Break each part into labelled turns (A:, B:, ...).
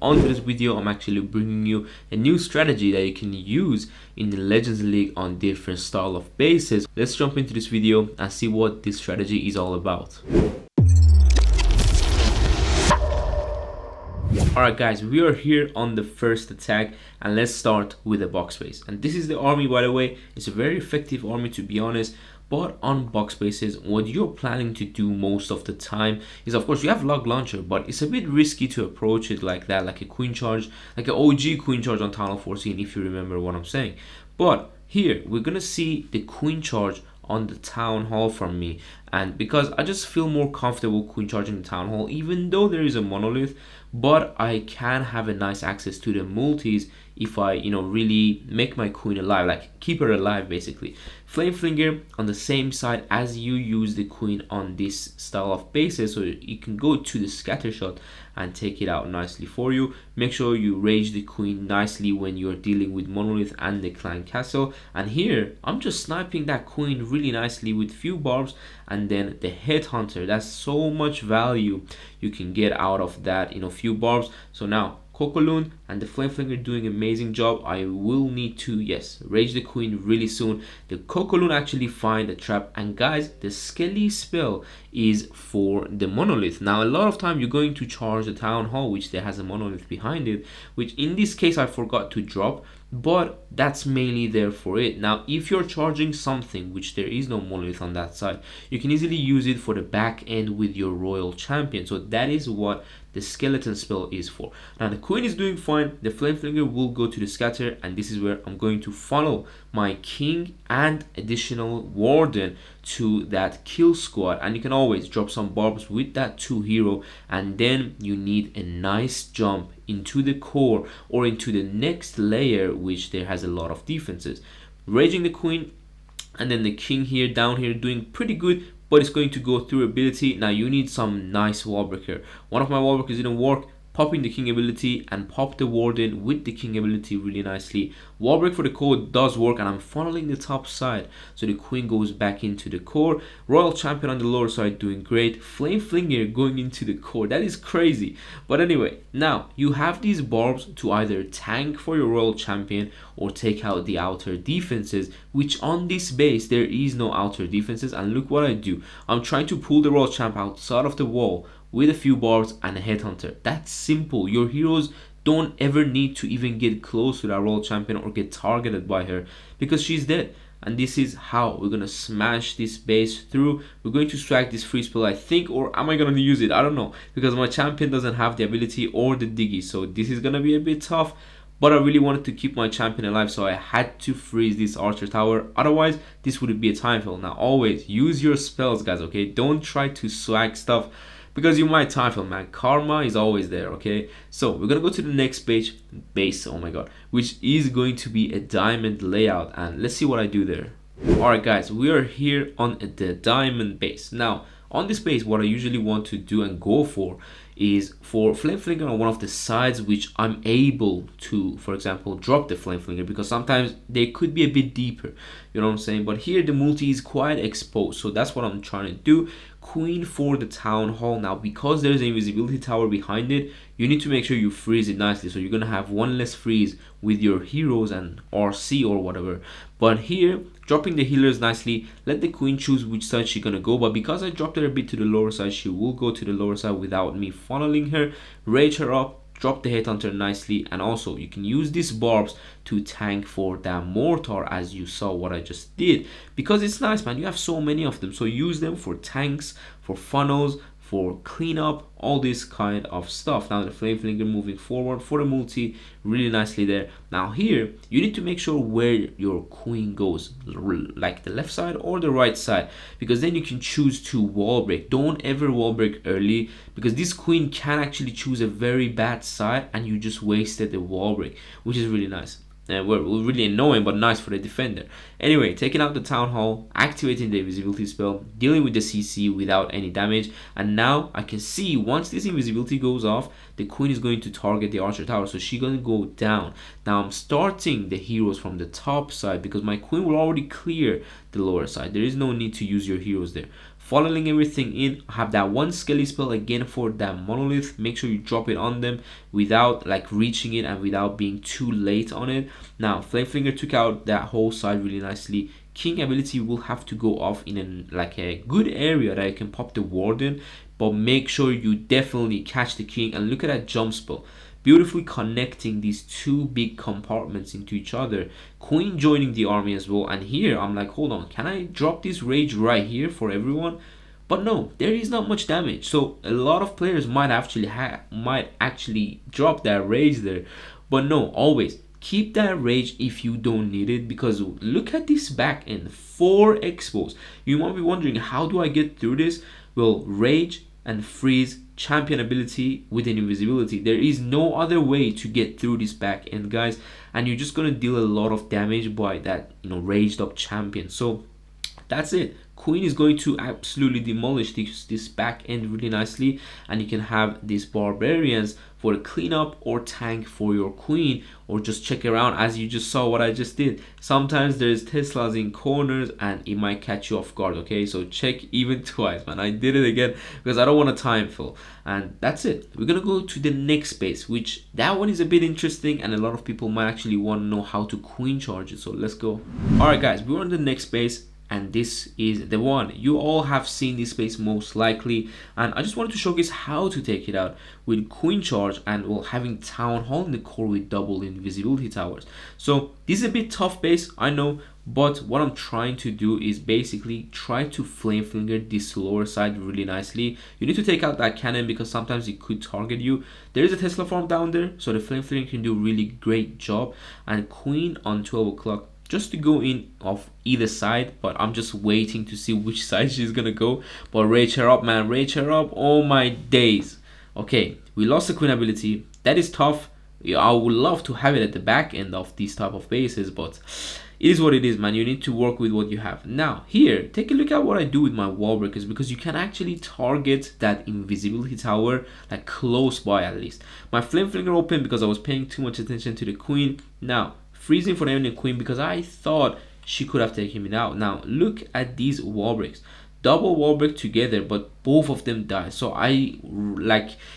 A: on this video, I'm actually bringing you a new strategy that you can use in the Legends League on different style of bases. Let's jump into this video and see what this strategy is all about. Alright guys, we are here on the first attack, and let's start with the box base. And this is the army, by the way. It's a very effective army, to be honest. But on box bases, what you're planning to do most of the time is, of course, you have log launcher, but it's a bit risky to approach it like that, like a queen charge, like an OG queen charge on Town Hall 14, if you remember what I'm saying. But here we're gonna see the queen charge on the Town Hall from me, and because I just feel more comfortable queen charging the Town Hall, even though there is a monolith, but I can have a nice access to the multis if I really make my queen alive, like keep her alive basically. Flame Flinger on the same side as you use the queen on this style of bases, so you can go to the scatter shot and take it out nicely for you. Make sure you rage the queen nicely when you're dealing with monolith and the clan castle. And here I'm just sniping that queen really nicely with few barbs, and then the headhunter. That's so much value you can get out of that, few barbs. So now Kokoloon and the Flame Flinger doing amazing job. I will need to, yes, rage the queen really soon. The Kokoloon actually find a trap, and guys, the Skelly spell is for the monolith. Now a lot of time you're going to charge the Town Hall, which there has a monolith behind it, which in this case I forgot to drop, but that's mainly there for it. Now if you're charging something which there is no monolith on that side, you can easily use it for the back end with your royal champion. So that is what the skeleton spell is for. Now the queen is doing fine. The Flame Flinger will go to the scatter, and this is where I'm going to funnel my king and additional warden to that kill squad. And you can always drop some barbs with that 2 hero, and then you need a nice jump into the core or into the next layer, which there has a lot of defenses. Raging the queen, and then the king here down here doing pretty good, but it's going to go through ability. Now you need some nice wall breaker. One of my wall breakers didn't work. Popping the king ability and pop the warden with the king ability really nicely. Wall break for the core does work, and I'm funneling the top side so the queen goes back into the core. Royal champion on the lower side doing great. Flame Flinger going into the core. That is crazy. But anyway, now you have these barbs to either tank for your royal champion or take out the outer defenses, which on this base there is no outer defenses. And look what I do. I'm trying to pull the royal champ outside of the wall with a few barbs and a headhunter. That's simple. Your heroes don't ever need to even get close to that royal champion or get targeted by her, because she's dead. And this is how we're gonna smash this base through. We're going to strike this free spell, I think, or am I gonna use it? I don't know, because my champion doesn't have the ability or the diggy, so this is gonna be a bit tough. But I really wanted to keep my champion alive, so I had to freeze this archer tower. Otherwise, this would be a time fail. Now always use your spells, guys, okay? Don't try to swag stuff, because you might time fail, man. Karma is always there, okay? So we're gonna go to the next base, oh my god, which is going to be a diamond layout, and let's see what I do there. Alright guys, we are here on the diamond base. Now on this base, what I usually want to do and go for is for Flame Flinger on one of the sides, which I'm able to, for example, drop the Flame Flinger, because sometimes they could be a bit deeper, you know what I'm saying? But here the multi is quite exposed, so that's what I'm trying to do. Queen for the Town Hall. Now because there's an invisibility tower behind it, you need to make sure you freeze it nicely, so you're gonna have one less freeze with your heroes and RC or whatever. But here, dropping the healers nicely, let the queen choose which side she's gonna go, but because I dropped her a bit to the lower side, she will go to the lower side without me funneling her. Rage her up, drop the headhunter nicely, and also you can use these barbs to tank for that mortar, as you saw what I just did, because it's nice, man. You have so many of them, so use them for tanks, for funnels, for cleanup, all this kind of stuff. Now the Flame Flinger moving forward for the multi really nicely there. Now here you need to make sure where your queen goes, like the left side or the right side, because then you can choose to wall break. Don't ever wall break early, because this queen can actually choose a very bad side and you just wasted the wall break, which is really nice. Were really annoying, but nice for the defender. Anyway, taking out the Town Hall, activating the invisibility spell, dealing with the CC without any damage, and now I can see once this invisibility goes off, the queen is going to target the archer tower, so she's going to go down. Now I'm starting the heroes from the top side because my queen will already clear the lower side. There is no need to use your heroes there. funneling everything in. I have that one skelly spell again for that monolith. Make sure you drop it on them without like reaching it and without being too late on it. Now Flameflinger took out that whole side really nicely. King ability will have to go off in like a good area that you can pop the warden, but make sure you definitely catch the king. And look at that jump spell, beautifully connecting these two big compartments into each other. Queen joining the army as well. And here I'm like, hold on, can I drop this rage right here for everyone? But no, there is not much damage, so a lot of players might actually drop that rage there. But no, always keep that rage if you don't need it, because look at this back end, 4 expos. You might be wondering, how do I get through this? Well, rage and freeze, champion ability with an invisibility. There is no other way to get through this back end, guys, and you're just gonna deal a lot of damage by that, raged up champion. So that's it. Queen is going to absolutely demolish this back end really nicely, and you can have these barbarians for a cleanup or tank for your queen, or just check around. As you just saw what I just did, sometimes there's Teslas in corners and it might catch you off guard. Okay, so check even twice, man. I did it again because I don't want to time fill. And that's it. We're gonna go to the next base, which that one is a bit interesting, and a lot of people might actually want to know how to queen charge it. So let's go. All right guys, we're on the next base, and this is the one. You all have seen this base most likely, and I just wanted to showcase how to take it out with queen charge and having town hall in the core with double invisibility towers. So this is a bit tough base, I know, but what I'm trying to do is basically try to flame finger this lower side really nicely. You need to take out that cannon because sometimes it could target you. There is a Tesla farm down there, so the flame finger can do a really great job. And queen on 12 o'clock just to go in off either side, but I'm just waiting to see which side she's gonna go. But rage her up, man, rage her up. Oh my days. Okay, we lost the queen ability. That is tough. I would love to have it at the back end of these type of bases, but it is what it is, man. You need to work with what you have. Now here, take a look at what I do with my wall breakers, because you can actually target that invisibility tower like close by. At least my flame flinger open because I was paying too much attention to the queen. Now freezing for the enemy queen because I thought she could have taken me out. Now look at these wall breaks, double wall break together, but both of them die. So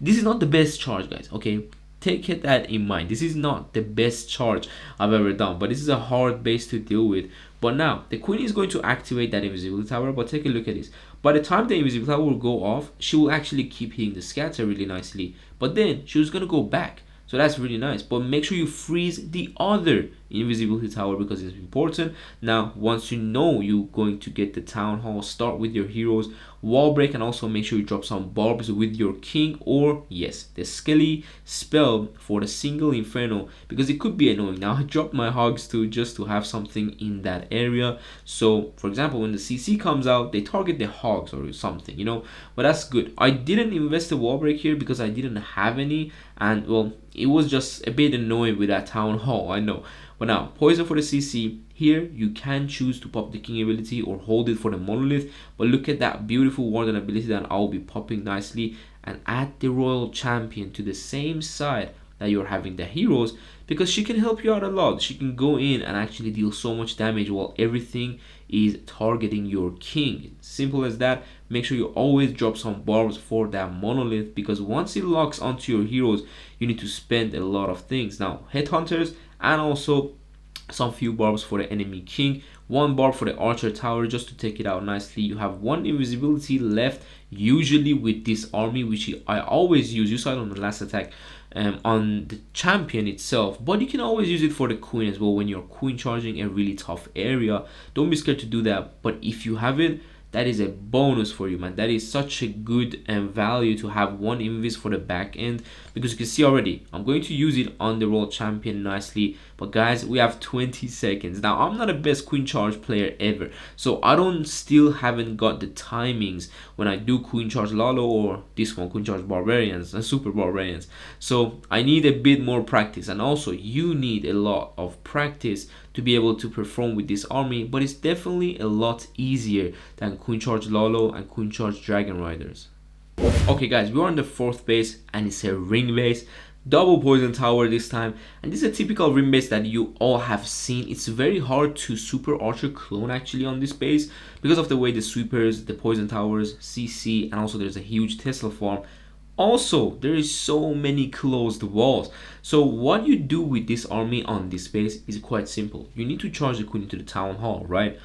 A: this is not the best charge, guys. Okay, take that in mind. This is not the best charge I've ever done, but this is a hard base to deal with. But now the queen is going to activate that invisibility tower, but take a look at this. By the time the invisibility tower will go off, she will actually keep hitting the scatter really nicely, but then she was going to go back. So that's really nice, but make sure you freeze the other invisibility tower because it's important. Now once you know you're going to get the town hall, start with your heroes, wall break, and also make sure you drop some barbs with your king, or yes, the skelly spell for the single inferno, because it could be annoying. Now I dropped my hogs too, just to have something in that area. So for example, when the CC comes out, they target the hogs or something, but that's good. I didn't invest the wall break here because I didn't have any, and well, it was just a bit annoying with that town hall, I know. But now poison for the CC. Here you can choose to pop the king ability or hold it for the monolith, but look at that beautiful warden ability that I'll be popping nicely, and add the royal champion to the same side that you're having the heroes, because she can help you out a lot. She can go in and actually deal so much damage while everything is targeting your king. Simple as that. Make sure you always drop some barbs for that monolith, because once it locks onto your heroes, you need to spend a lot of things. Now headhunters, and also some few barbs for the enemy king, one barb for the archer tower just to take it out nicely. You have one invisibility left usually with this army, which I always use. You saw it on the last attack on the champion itself, but you can always use it for the queen as well when you're queen charging a really tough area. Don't be scared to do that, but if you have it, that is a bonus for you, man. That is such a good value to have one invis for the back end, because you can see already I'm going to use it on the royal champion nicely. But guys, we have 20 seconds. Now I'm not the best queen charge player ever, so I haven't got the timings when I do queen charge Lalo or this one, queen charge barbarians and super barbarians. So I need a bit more practice, and also you need a lot of practice to be able to perform with this army, but it's definitely a lot easier than queen charge Lalo and queen charge dragon riders. Okay guys, we're on the 4th base, and it's a ring base. double poison tower this time, and this is a typical ring base that you all have seen. It's very hard to super archer clone actually on this base because of the way the sweepers, the poison towers, CC, and also there's a huge Tesla farm. Also, there is so many closed walls. So what you do with this army on this base is quite simple. You need to charge the queen into the town hall, right?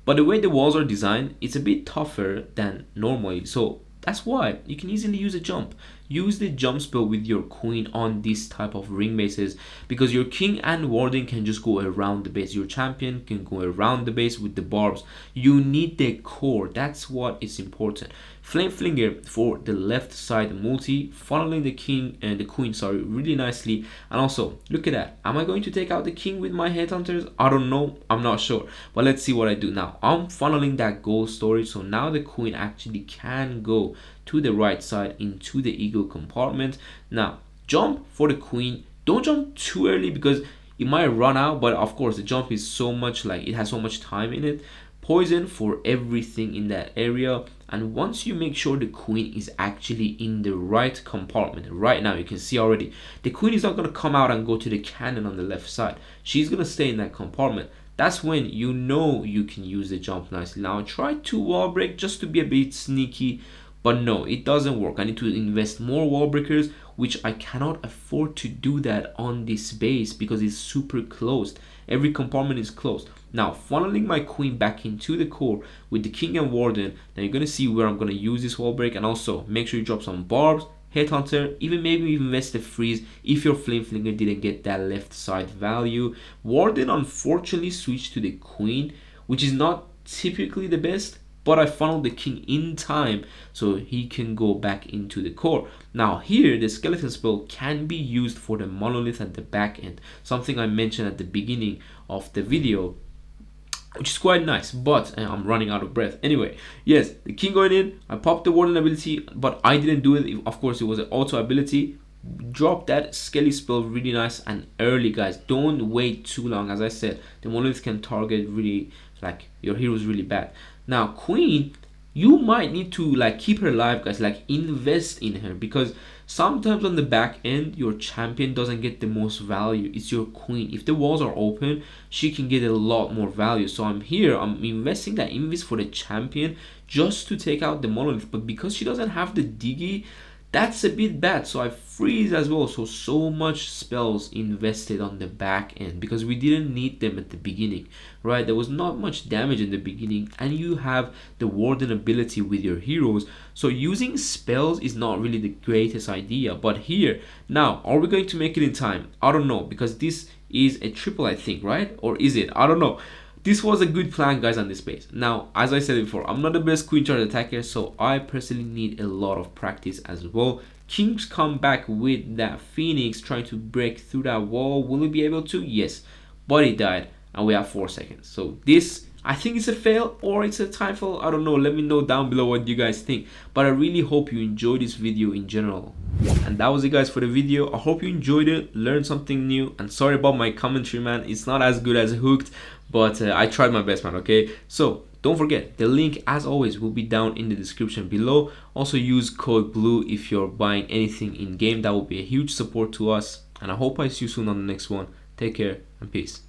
A: But the way the walls are designed, it's a bit tougher than normally. So that's why you can easily use a jump. Use the jump spell with your queen on this type of ring bases, because your king and warden can just go around the base. Your champion can go around the base with the barbs. You need the core. That's what is important. Flame Flinger for the left side multi, funneling the king and the queen, sorry, really nicely. And also, look at that. Am I going to take out the king with my headhunters? I don't know. I'm not sure. But let's see what I do now. I'm funneling that gold storage, so now the queen actually can go to the right side into the eagle compartment. Now, jump for the queen. Don't jump too early because it might run out, but of course the jump is so much, like, it has so much time in it. Poison for everything in that area, and once you make sure the queen is actually in the right compartment, right now you can see already the queen is not going to come out and go to the cannon on the left side. She's going to stay in that compartment. That's when you know you can use the jump nicely. Now try to wall break just to be a bit sneaky, but no, it doesn't work. I need to invest more wall breakers, which I cannot afford to do that on this base because it's super closed. Every compartment is closed. Now, funneling my queen back into the core with the king and warden. Now you're going to see where I'm going to use this wall break, and also make sure you drop some barbs, headhunter, even maybe invest a freeze if your flame flinger didn't get that left side value. Warden unfortunately switched to the queen, which is not typically the best, but I funneled the king in time so he can go back into the core. Now here, the skeleton spell can be used for the monolith at the back end, something I mentioned at the beginning of the video, which is quite nice, but I'm running out of breath. Anyway, yes, the king going in, I popped the warden ability, but I didn't do it. Of course, it was an auto ability. Drop that skelly spell really nice and early, guys. Don't wait too long. As I said, the monolith can target really, like, your heroes really bad. Now queen, you might need to like keep her alive, guys, like invest in her, because sometimes on the back end your champion doesn't get the most value. It's your queen. If the walls are open, she can get a lot more value. So I'm investing that invis for the champion just to take out the monolith, but because she doesn't have the diggy, that's a bit bad. So I freeze as well. So much spells invested on the back end because we didn't need them at the beginning, right? There was not much damage in the beginning, and you have the warden ability with your heroes, so using spells is not really the greatest idea. But here, now, are we going to make it in time? I don't know, because this is a triple, I think, right? Or is it? I don't know. This was a good plan, guys, on this base. Now, as I said before, I'm not the best queen charge attacker, so I personally need a lot of practice as well. Kings come back with that phoenix trying to break through that wall. Will he be able to? Yes, but he died, and we have 4 seconds. So this, I think it's a fail or it's a time fail. I don't know. Let me know down below what you guys think. But I really hope you enjoyed this video in general. And that was it, guys, for the video. I hope you enjoyed it, learned something new, and sorry about my commentary, man. It's not as good as Hooked, but I tried my best, man. Okay, so don't forget, the link as always will be down in the description below. Also use code BLUE if you're buying anything in game. That will be a huge support to us, and I hope I see you soon on the next one. Take care and peace.